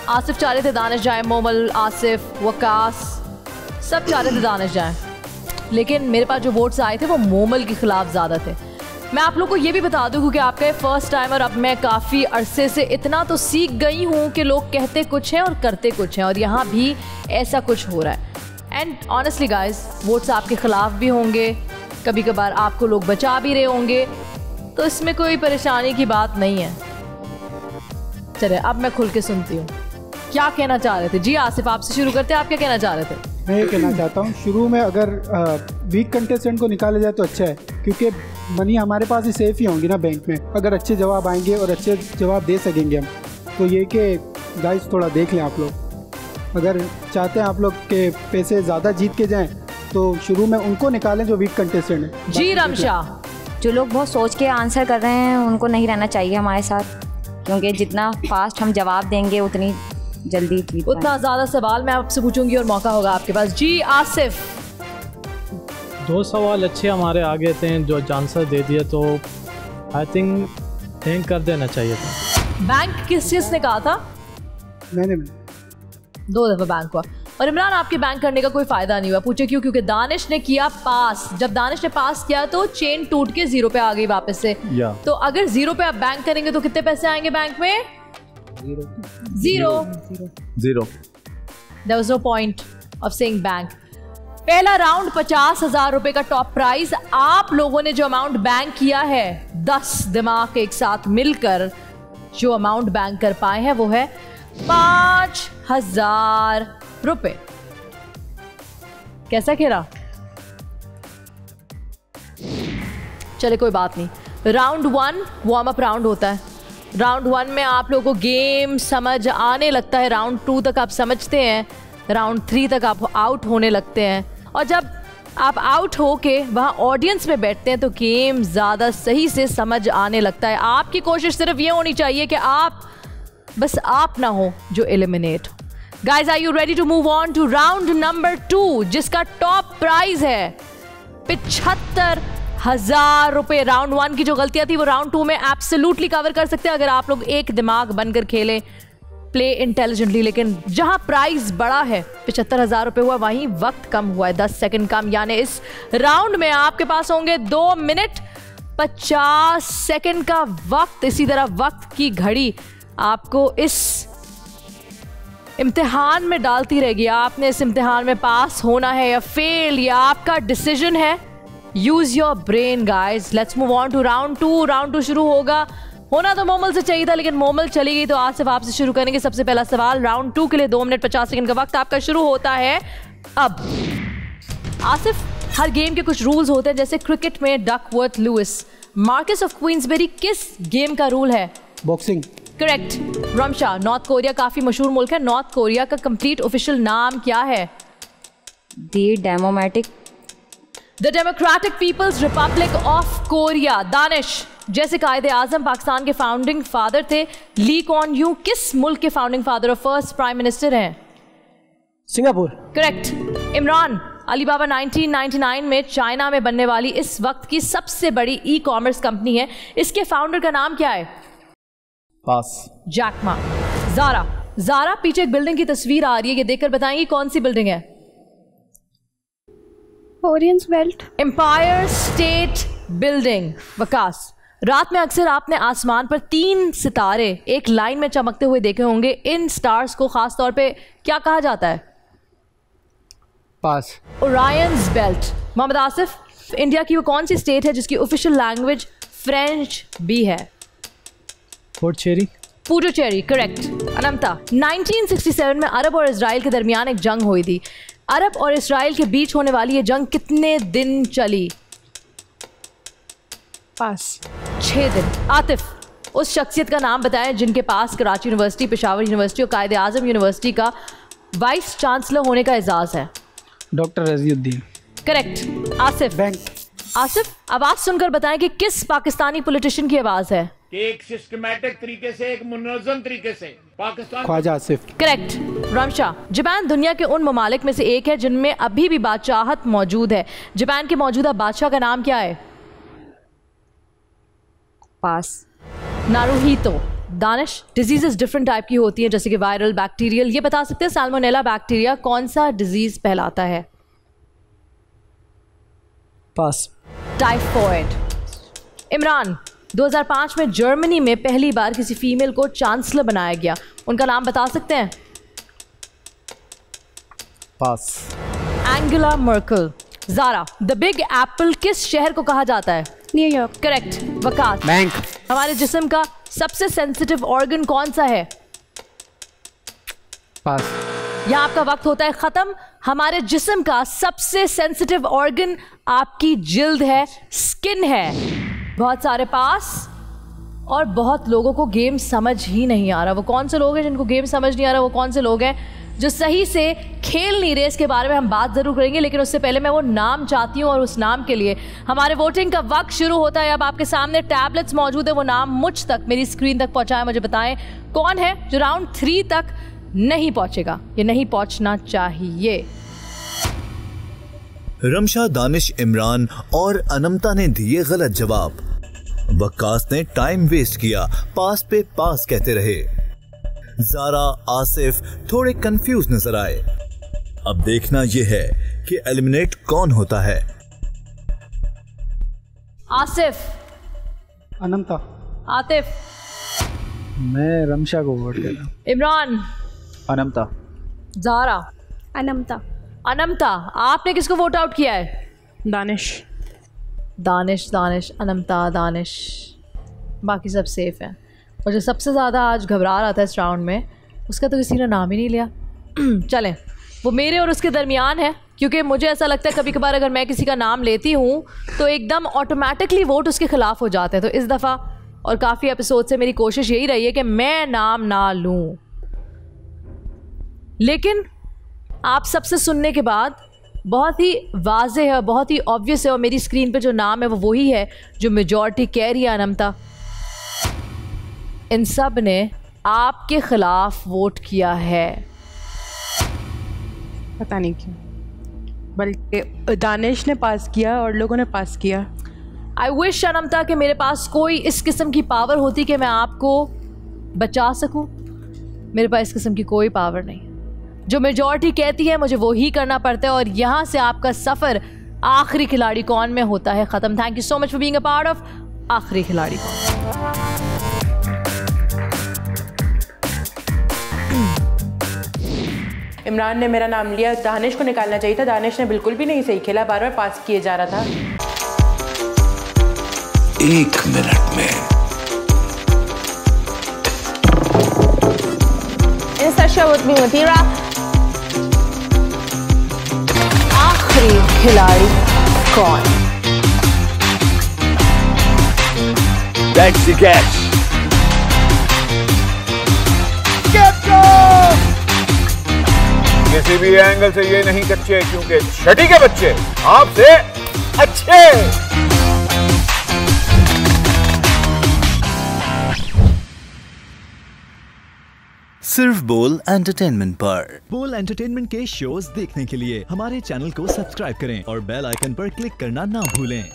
आसिफ चाह रहे थे दानिश जाए, मोमल, आसिफ, वकास, सब चाह रहे थे दानिश जाए, लेकिन मेरे पास जो वोट्स आए थे वो मोमल के खिलाफ ज़्यादा थे। मैं आप लोग को ये भी बता दूं क्योंकि आपका फर्स्ट टाइम और अब मैं काफ़ी अरसे से इतना तो सीख गई हूँ कि लोग कहते कुछ हैं और करते कुछ हैं, और यहाँ भी ऐसा कुछ हो रहा है। एंड ऑनेस्टली गाइज, वोट्स आपके खिलाफ भी होंगे, कभी कभार आपको लोग बचा भी रहे होंगे, तो इसमें कोई परेशानी की बात नहीं है। चले अब मैं खुल के सुनती हूँ क्या कहना चाह रहे थे। जी आसिफ, आपसे शुरू करते हैं, आप क्या कहना चाह रहे थे? मैं ये कहना चाहता हूँ, शुरू में अगर वीक कंटेस्टेंट को निकाला जाए तो अच्छा है, क्योंकि मनी हमारे पास ही सेफ ही होंगी ना बैंक में, अगर अच्छे जवाब आएंगे और अच्छे जवाब दे सकेंगे हम। तो ये कि गाइस थोड़ा देख लें आप लोग, अगर चाहते हैं आप लोग के पैसे ज़्यादा जीत के जाएं तो शुरू में उनको निकालें जो वीक कंटेस्टेंट है। जी रमशा, जो लोग बहुत सोच के आंसर कर रहे हैं उनको नहीं रहना चाहिए हमारे साथ, क्योंकि जितना फास्ट हम जवाब देंगे उतनी जल्दी जीत, उतना ज़्यादा सवाल मैं आपसे पूछूंगी और मौका होगा आपके पास। जी आसिफ, 2 सवाल अच्छे हमारे आगे थे, जो आंसर दे दिए तो आई थिंक बैंक कर देना चाहिए था। बैंक किस चीज़ ने कहा था? मैंने 2 दफ़ा बैंक हुआ। और इमरान, आपके बैंक करने का कोई फ़ायदा नहीं हुआ। पूछे क्यों? क्योंकि दानिश ने किया पास। जब दानिश ने पास किया तो चेन टूट के 0 पे आ गई वापस से। तो अगर 0 पे आप बैंक करेंगे तो कितने पैसे आएंगे बैंक में? 0। There was no point of saying bank. पहला राउंड 50,000 रुपए का टॉप प्राइज। आप लोगों ने जो अमाउंट बैंक किया है, 10 दिमाग एक साथ मिलकर जो अमाउंट बैंक कर पाए हैं वो है 5,000 रुपए। कैसा खेला? चले कोई बात नहीं। राउंड 1 वार्म अप राउंड होता है। राउंड 1 में आप लोगों को गेम समझ आने लगता है, राउंड 2 तक आप समझते हैं, राउंड 3 तक आप आउट होने लगते हैं, और जब आप आउट हो के वहाँ ऑडियंस में बैठते हैं तो गेम ज़्यादा सही से समझ आने लगता है। आपकी कोशिश सिर्फ ये होनी चाहिए कि बस आप ना हो जो एलिमिनेट हो। Guys, are you ready to move on to round number 2, जिसका टॉप प्राइज है 75,000 रुपए। राउंड 1 की जो गलतियां थी वो राउंड 2 में एब्सोल्युटली कवर कर सकते हैं अगर आप लोग एक दिमाग बनकर खेलें, प्ले इंटेलिजेंटली। लेकिन जहां प्राइस बड़ा है 75,000 रुपए हुआ, वहीं वक्त कम हुआ है, 10 सेकंड कम। यानी इस राउंड में आपके पास होंगे 2 मिनट 50 सेकंड का वक्त। इसी तरह वक्त की घड़ी आपको इस इम्तिहान में डालती रहेगी। आपने इस इम्तिहान में पास होना है या फेल, ये आपका डिसीजन है। Use your brain guys. Let's move on to round 2। Round 2 शुरू होगा। होना तो मोमल से चाहिए था, लेकिन मोमल चली गई, तो आसिफ आपसे शुरू करेंगे। सबसे पहला सवाल राउंड 2 के लिए 2 मिनट 50 सेकंड का वक्त आपका शुरू होता है अब। आसिफ, हर गेम के कुछ रूल्स होते हैं, जैसे क्रिकेट में Duckworth Lewis. Marquess of Queensberry किस गेम का रूल है? Boxing. Correct. Ramsha, North Korea काफी मशहूर मुल्क है, नॉर्थ कोरिया का कंप्लीट ऑफिशियल नाम क्या है? The Democratic People's Republic of Korea. Danish, जैसे कायदे आजम पाकिस्तान के फाउंडिंग फादर थे, ली कुआन यू किस मुल्क के फाउंडिंग फादर और फर्स्ट प्राइम मिनिस्टर हैं? सिंगापुर। करेक्ट। इमरान, अलीबाबा 1999 में चाइना में बनने वाली इस वक्त की सबसे बड़ी ई कॉमर्स कंपनी है, इसके फाउंडर का नाम क्या है? पास। Jack Ma. ज़ारा, पीछे एक बिल्डिंग की तस्वीर आ रही है, ये देखकर बताएंगे कौन सी बिल्डिंग है? Orion's belt. Empire State Building. Waqas, रात में अक्सर आपने आसमान पर 3 सितारे एक लाइन में चमकते हुए देखे होंगे। इन स्टार्स को खास तौर पे क्या कहा जाता है? पास। ओरायंस बेल्ट। मोहम्मद आसिफ, इंडिया की वो कौन सी स्टेट है जिसकी ऑफिशियल लैंग्वेज फ्रेंच भी है? पुडुचेरी। करेक्ट। अनंता, 1967 में अरब और इजराइल के दरमियान एक जंग हुई थी। अरब और इजराइल के बीच होने वाली ये जंग कितने दिन चली? पास। 6 दिन। आतिफ, उस शख्सियत का नाम बताएं जिनके पास कराची यूनिवर्सिटी, पेशावर यूनिवर्सिटी और कायदे आजम यूनिवर्सिटी का वाइस चांसलर होने का एजाज है? Doctor Raziuddin. Correct. Asif. Bank. Asif, आवाज सुनकर बताएं कि किस पाकिस्तानी पॉलिटिशियन की आवाज है? एक सिस्टमैटिक तरीके से, एक मुनज़्ज़म तरीके से पाकिस्तान। ख्वाजा आसिफ। करेक्ट। रमशा, जापान दुनिया के उन ममालिक में से एक है जिनमें अभी भी बादशाहत मौजूद है। जापान के मौजूदा बादशाह का नाम क्या है? Pass. Naruhito. Danish, diseases different type की होती हैं जैसे कि वायरल, बैक्टीरियल, ये बता सकते हैं साल्मोनेला बैक्टीरिया कौन सा डिजीज फैलाता है? पास। टाइफॉइड। इमरान, 2005 में जर्मनी में पहली बार किसी फीमेल को चांसलर बनाया गया, उनका नाम बता सकते हैं? Pass. Angela Merkel. Zara, the Big Apple किस शहर को कहा जाता है? न्यूयॉर्क। करेक्ट। वकास, बैंक। हमारे जिस्म का सबसे सेंसिटिव ऑर्गन कौन सा है? पास। यहाँ आपका वक्त होता है खत्म। हमारे जिस्म का सबसे सेंसिटिव ऑर्गन आपकी जिल्द है, स्किन है। बहुत सारे पास और बहुत लोगों को गेम समझ ही नहीं आ रहा। वो कौन से लोग हैं जिनको गेम समझ नहीं आ रहा? वो कौन से लोग हैं जो सही से खेल नहीं रहे? इसके बारे में हम बात ज़रूर करेंगे, लेकिन उससे पहले मैं वो नाम चाहती हूँ और उस नाम के लिए हमारे वोटिंग का वक्त शुरू होता है। अब आपके सामने टैबलेट्स मौजूद है, वो नाम मुझ तक, मेरी स्क्रीन तक पहुँचाएं। मुझे बताएं कौन है जो राउंड 3 तक नहीं पहुँचेगा, ये नहीं पहुँचना चाहिए। रमशा, दानिश, इमरान और अनमता ने दिए गलत जवाब। वक्कास ने टाइम वेस्ट किया, पास पे पास कहते रहे। ज़ारा, आसिफ थोड़े कंफ्यूज नजर आए। अब देखना यह है कि एलिमिनेट कौन होता है। आसिफ। अनंता। आतिफ। मैं रमशा को वोट कर रहा हूँ। इमरान। अनंता। ज़ारा। अनमता। अनमता, आपने किसको वोट आउट किया है? दानिश। दानिश, दानिश, अनमता, दानिश, बाकी सब सेफ हैं। और जो सबसे ज़्यादा आज घबरा रहा था इस राउंड में, उसका तो किसी ने नाम ही नहीं लिया। चलें, वो मेरे और उसके दरमियान है, क्योंकि मुझे ऐसा लगता है कभी कभार अगर मैं किसी का नाम लेती हूँ तो एकदम ऑटोमेटिकली वोट उसके ख़िलाफ़ हो जाते हैं। तो इस दफ़ा और काफ़ी एपिसोड से मेरी कोशिश यही रही है कि मैं नाम ना लूँ, लेकिन आप सबसे सुनने के बाद बहुत ही वाज़ेह है, बहुत ही ऑब्वियस है, और मेरी स्क्रीन पे जो नाम है वो वही है जो मेजॉरिटी कह रही है, अनमता। इन सब ने आपके खिलाफ वोट किया है। पता नहीं क्यों, बल्कि दानिश ने पास किया और लोगों ने पास किया। आई विश अनमता कि मेरे पास कोई इस किस्म की पावर होती कि मैं आपको बचा सकूं। मेरे पास इस किस्म की कोई पावर नहीं। जो मेजॉरिटी कहती है मुझे वो ही करना पड़ता है, और यहाँ से आपका सफ़र आखिरी खिलाड़ी कौन में होता है ख़त्म। Thank you so much for being a part of आखिरी खिलाड़ी कौन। इमरान ने मेरा नाम लिया, दानिश को निकालना चाहिए था। दानिश ने बिल्कुल भी नहीं सही खेला, बार बार पास किए जा रहा था। 1 मिनट में आखिरी खिलाड़ी कौन? That's the catch. किसी भी एंगल से ये नहीं कच्चे, क्योंकि छठी के बच्चे आपसे अच्छे। सिर्फ बोल एंटरटेनमेंट पर। बोल एंटरटेनमेंट के शोज देखने के लिए हमारे चैनल को सब्सक्राइब करें और बेल आइकन पर क्लिक करना ना भूलें।